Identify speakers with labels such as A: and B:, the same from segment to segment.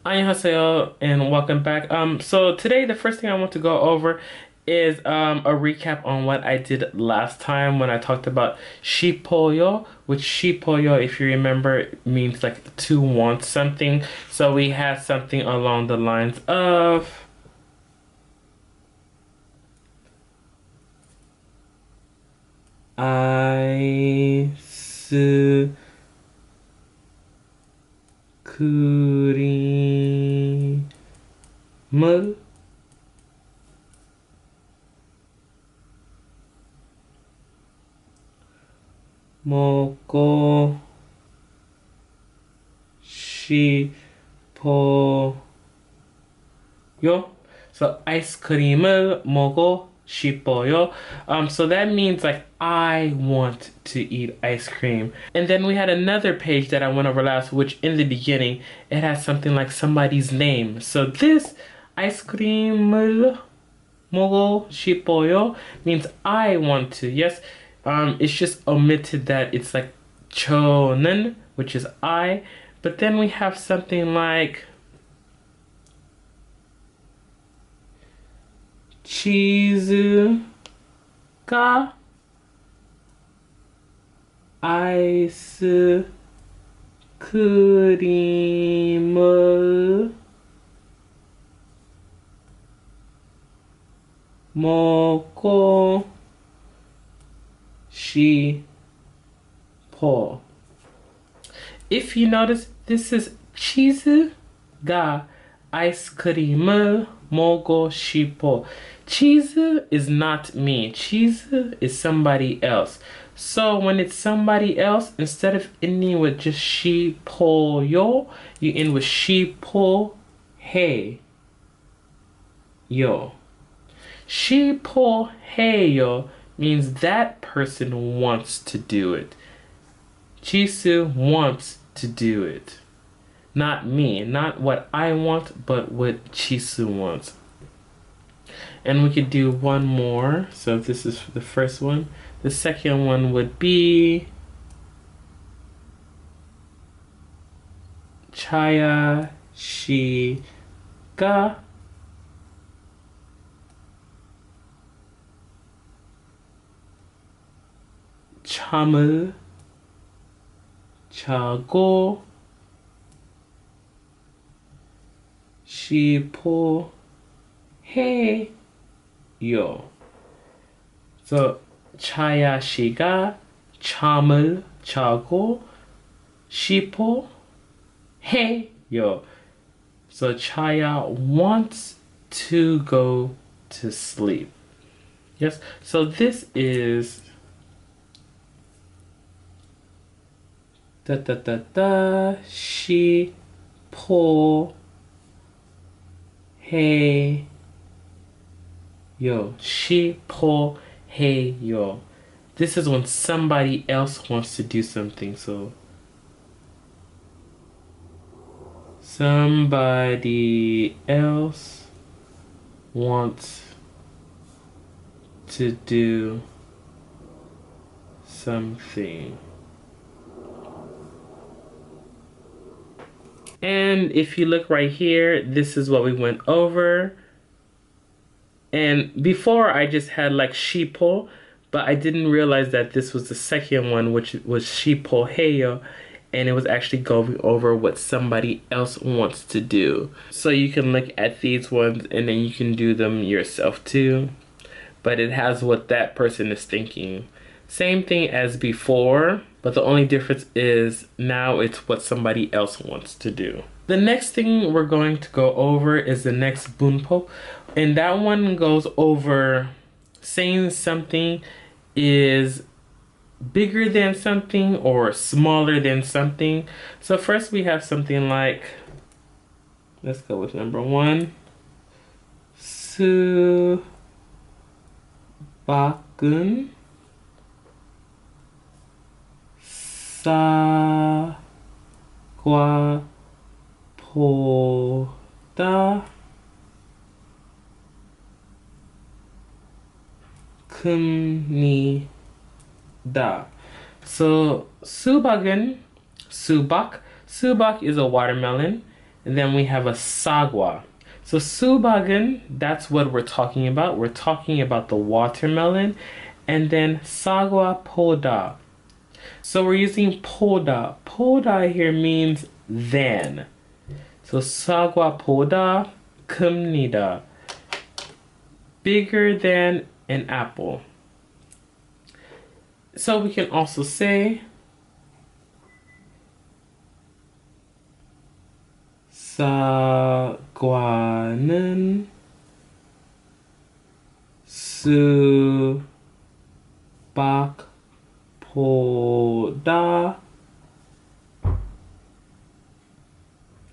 A: Annyeonghaseyo and welcome back. So today the first thing I want to go over is a recap on what I did last time when I talked about 싶어요, which 싶어요, if you remember, means like to want something. So we had something along the lines of 아이스 크림을 먹고 싶어요. So 아이스크림을 먹고 싶어요. So that means like I want to eat ice cream. And then we had another page that I went over last, which in the beginning it has something like somebody's name. So this 아이스크림을 먹고 싶어요 means I want to. Yes, it's just omitted that it's like 저는, which is I, but then we have something like 치즈가 아이스크림을 먹고 싶어. If you notice, this is 치즈가 아이스크림을 먹고 싶어. Cheese is not me. Cheese is somebody else. So when it's somebody else, instead of ending with just 싶어요, you end with 싶어해요. 싶어해요 means that person wants to do it. Chisu wants to do it. Not me, not what I want, but what Chisu wants. And we could do one more. So this is the first one. The second one would be Chaya Shiga 잠을 자고 싶어해요. So 차야 씨가 잠을 자고 싶어해요. So 차야 wants to go to sleep. Yes. So this is 싶어해요. 싶어해요. This is when somebody else wants to do something. So somebody else wants to do something. And if you look right here, this is what we went over. And before I just had like sheeple, but I didn't realize that this was the second one, which was sheepoheyo, and it was actually going over what somebody else wants to do. So you can look at these ones and then you can do them yourself too. But it has what that person is thinking. Same thing as before, but the only difference is now it's what somebody else wants to do. The next thing we're going to go over is the next bunpo, and that one goes over saying something is bigger than something or smaller than something. So first we have something like, let's go with number one. 수박은 사과보다 큽니다. So 수박은 수박 is a watermelon, And then we have a sagwa. So subagun, that's what we're talking about. We're talking about the watermelon. And then sagwa poda. So we're using poda. Poda here means then. So sagwa poda 큽니다. Bigger than an apple. So we can also say 사과는 수박보다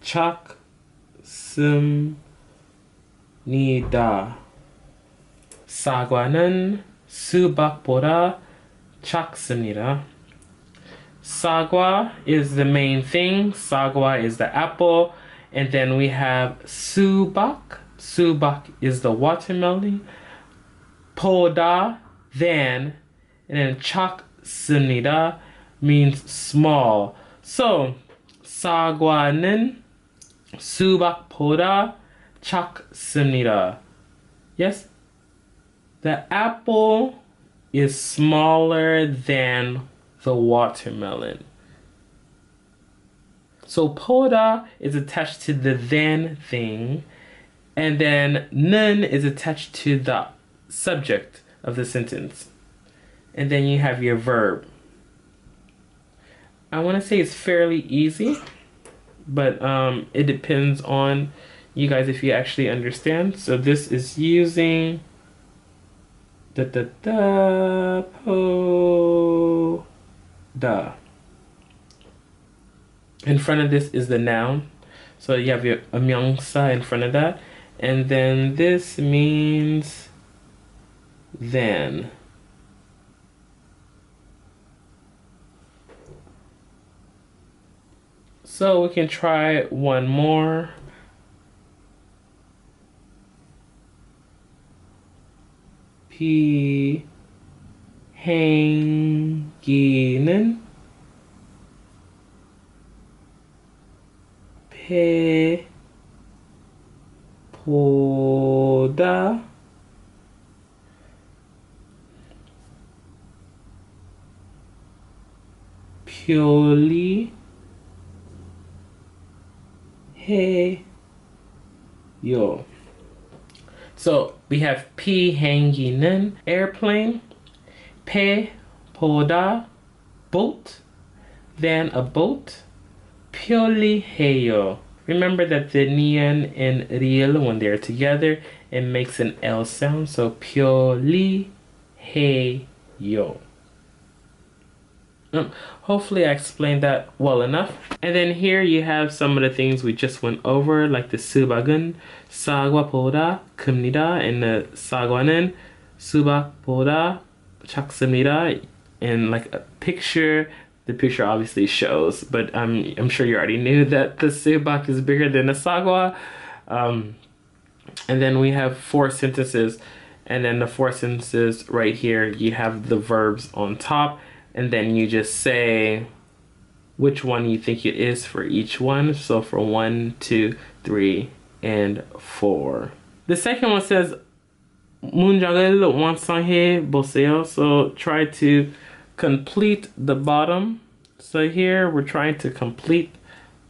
A: 작습니다. 사과는 수박보다 작습니다. Sagwa is the main thing. Sagwa is the apple. And then we have subak. Subak is the watermelon. Poda, then. And then 작습니다 means small. So, 사과는 수박보다 작습니다. Yes? The apple is smaller than the watermelon. So poda is attached to the then thing, and then nun is attached to the subject of the sentence. And then you have your verb. I want to say it's fairly easy, but it depends on you guys if you actually understand. So this is using poda. In front of this is the noun. So you have your 명사 in front of that. And then this means then. So we can try one more. 비행기는 배보다 편리해요. So we have 비행기는 airplane, 배보다 boat, than a boat, 편리해요. Remember that the nian and riel, when they're together, it makes an L sound. So 편리해요. Hopefully I explained that well enough. And then here you have some of the things we just went over, like the 수박은 사과보다 큽니다, and the 사과는 수박보다 작습니다, and like a picture. The picture obviously shows, but I'm sure you already knew that the subak is bigger than the sagwa. And then we have 4 sentences, and then the 4 sentences right here, you have the verbs on top, and then you just say which one you think it is for each one. So for 1, 2, 3, and 4. The second one says 문장을 완성해 보세요. So try to complete the bottom. So here we're trying to complete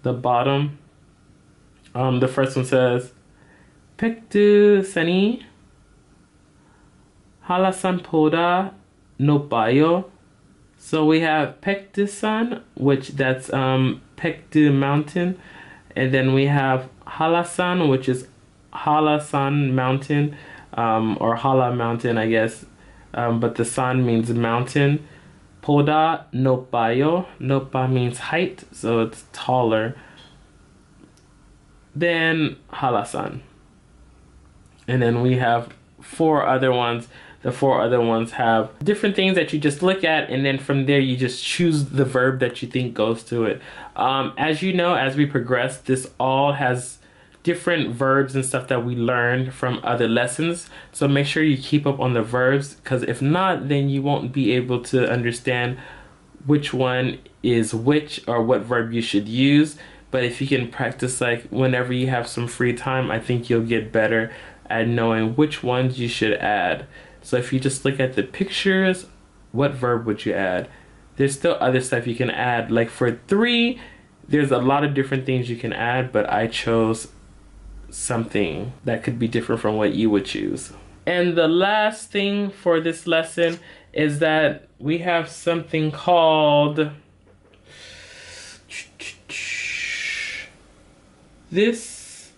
A: the bottom. The first one says 백두산이 한라산보다 높아요. So we have 백두산, which that's 백두 mountain, and then we have 한라산, which is 한라산 mountain, or hala mountain, I guess, but the san means mountain. 보다 높아요. 높아 means height, so it's taller than 한라산. And then we have 4 other ones. The 4 other ones have different things that you just look at, and then from there you just choose the verb that you think goes to it. As you know, as we progress, this all has different verbs and stuff that we learned from other lessons. So make sure you keep up on the verbs, because if not, then you won't be able to understand which one is which or what verb you should use. But if you can practice like whenever you have some free time, I think you'll get better at knowing which ones you should add. So if you just look at the pictures, what verb would you add? There's still other stuff you can add. Like for 3, there's a lot of different things you can add, but I chose something that could be different from what you would choose. And the last thing for this lesson is that we have something called this,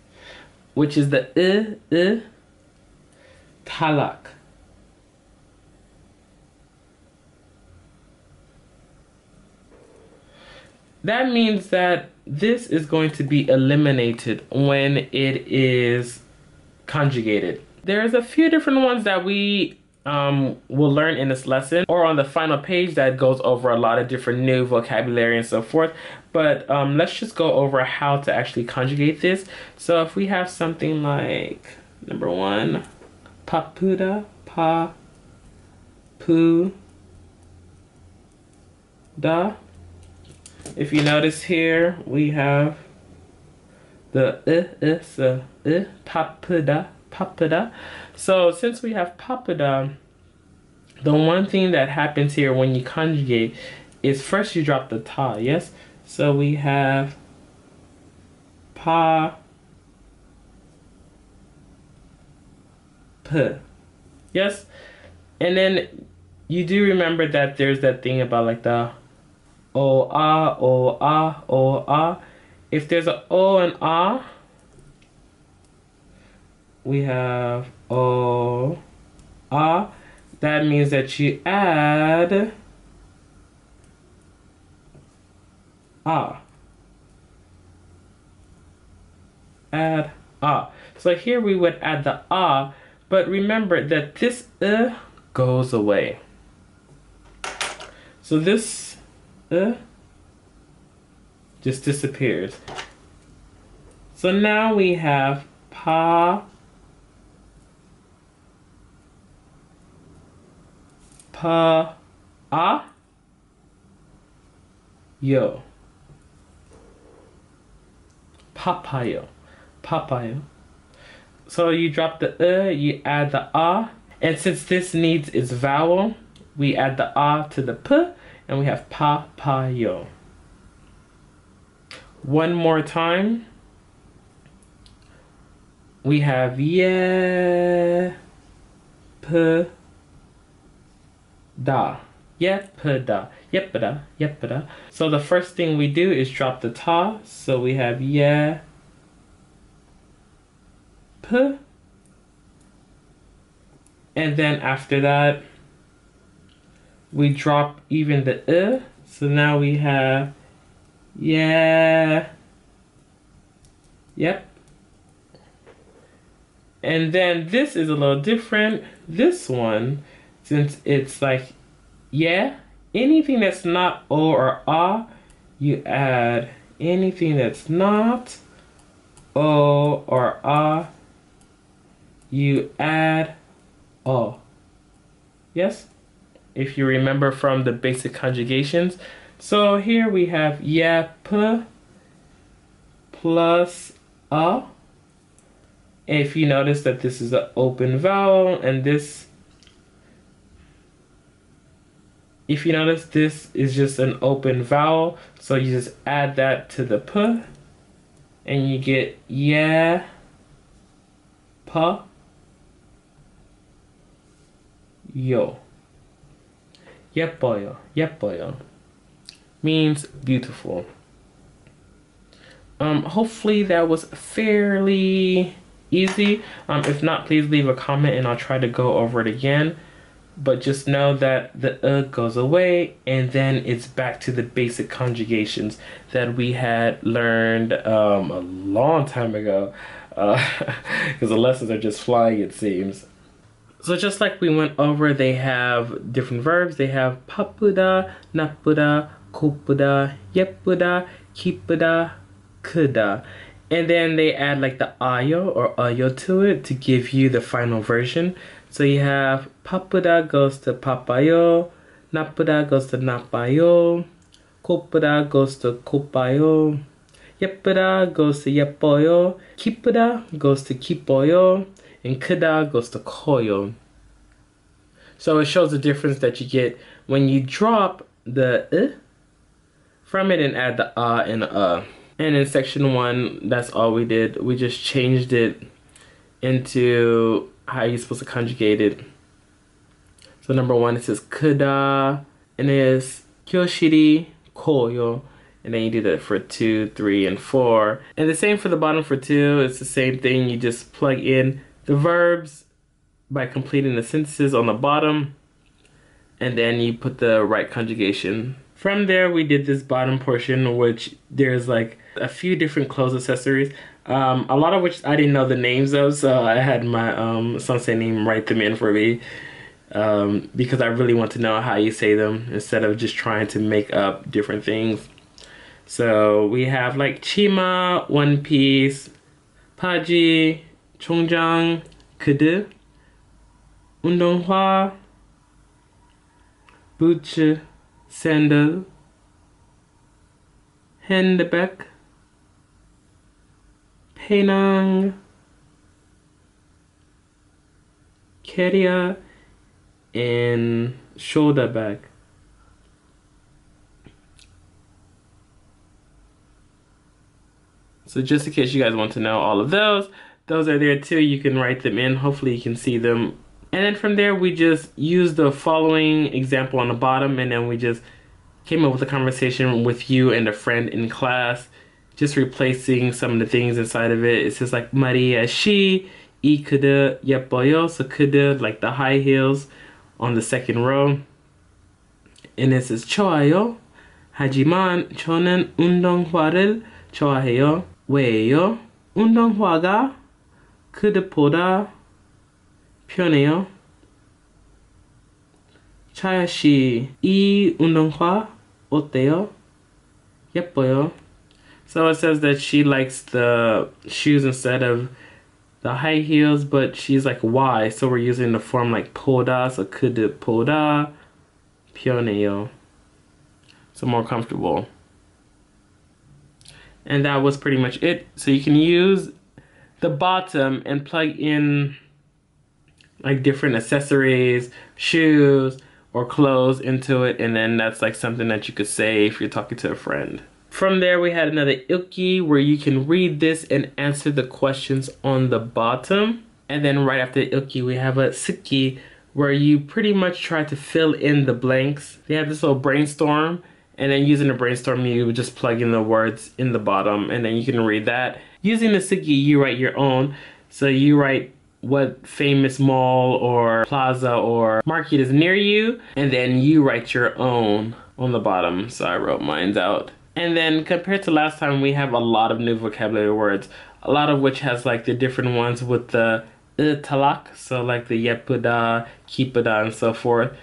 A: which is the talak. That means that this is going to be eliminated when it is conjugated. There's a few different ones that we will learn in this lesson, or on the final page that goes over a lot of different new vocabulary and so forth. But let's just go over how to actually conjugate this. So if we have something like, number 1, papuda, da. If you notice here, we have the papuda. So since we have papuda, the one thing that happens here when you conjugate is first you drop the ta, yes? So we have yes? And then you do remember that there's that thing about like the o, ah, o, ah, o, ah. If there's a o and ah, we have o, ah. That means that you add ah. Add ah. So here we would add the ah, but remember that this goes away. So this just disappears. So now we have pa, a, yo. Papayo. Papayo. So you drop the you add the ah, and since this needs its vowel, we add the ah to the p, and we have papayo. One more time. We have yeah, p, da. Yepada, yepada, yepada. So the first thing we do is drop the ta. So we have yeah, p. And then after that, we drop even the So now we have yeah, yep. And then this is a little different. This one, since it's like yeah, anything that's not o or ah, you add anything that's not o or ah, you add o. Yes? If you remember from the basic conjugations. So here we have yeah, p plus a. If you notice that this is an open vowel, and this, if you notice this is just an open vowel, so you just add that to the p, and you get yeah, pa, yo. Yepoyo, yepoyo means beautiful. Hopefully that was fairly easy. If not, please leave a comment and I'll try to go over it again. But just know that the goes away, and then it's back to the basic conjugations that we had learned a long time ago, because the lessons are just flying, it seems. So just like we went over, they have different verbs. They have papuda, napuda, kopuda, yepuda, kipuda, kuda. And then they add like the ayo or ayo to it to give you the final version. So you have papuda goes to papayo, napuda goes to napayo, kopuda goes to kopayo, 예쁘다 goes to 예뻐요. 기쁘다 goes to 기뻐요. And 크다 goes to 커요. So it shows the difference that you get when you drop the from it and add the and And in section 1, that's all we did. We just changed it into how you're supposed to conjugate it. So number 1, it says 크다, and it's 교실이 커요. And then you do that for 2, 3, and 4. And the same for the bottom for 2. It's the same thing. You just plug in the verbs by completing the sentences on the bottom. And then you put the right conjugation. From there, we did this bottom portion, which there's like a few different clothes accessories. A lot of which I didn't know the names of. So I had my sensei name write them in for me. Because I really want to know how you say them instead of just trying to make up different things. So we have like chima, one piece, 바지, 총장, 구두, 운동화, boots, sandal, handbag, penang, carrier, and shoulder bag. So just in case you guys want to know all of those are there too. You can write them in. Hopefully you can see them. And then from there, we just used the following example on the bottom, and then we just came up with a conversation with you and a friend in class, just replacing some of the things inside of it. It says like Maria, she, 이 그릇 예뻐요. So 그릇, like the high heels on the second row. And it says 좋아요. 하지만 저는 운동화를 좋아해요. 왜요? 운동화가 그릇보다 편해요. 차야 씨, 이 운동화 어때요? 예뻐요. So it says that she likes the shoes instead of the high heels, but she's like, why? So we're using the form like 보다, so 그릇보다 편해요. So more comfortable. And that was pretty much it. So you can use the bottom and plug in like different accessories, shoes, or clothes into it, and then that's like something that you could say if you're talking to a friend. From there, we had another ilki where you can read this and answer the questions on the bottom. And then right after the ilki, we have a siki where you pretty much try to fill in the blanks. They have this little brainstorm, and then using the brainstorm, you would just plug in the words in the bottom, and then you can read that. Using the siki, you write your own. So you write what famous mall or plaza or market is near you, and then you write your own on the bottom. So I wrote mine out. And then compared to last time, we have a lot of new vocabulary words, a lot of which has like the different ones with the talak, so like the yepuda, kipada, and so forth.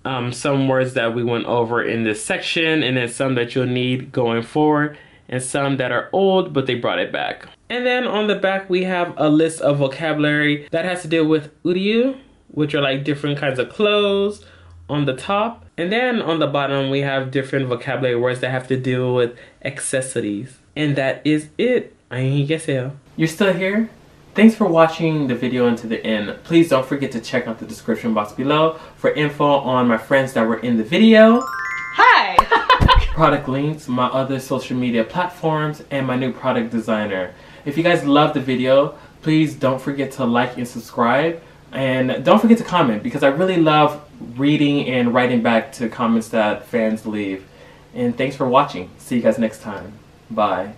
A: Some words that we went over in this section, and then some that you'll need going forward, and some that are old, but they brought it back. And then on the back, we have a list of vocabulary that has to do with uryu, which are like different kinds of clothes on the top. And then on the bottom, we have different vocabulary words that have to do with accessories. And that is it. 안녕히 You're still here? Thanks for watching the video until the end. Please don't forget to check out the description box below for info on my friends that were in the video.
B: Hi!
A: Product links, my other social media platforms, and my new product designer. If you guys love the video, please don't forget to like and subscribe. And don't forget to comment, because I really love reading and writing back to comments that fans leave. And thanks for watching. See you guys next time. Bye.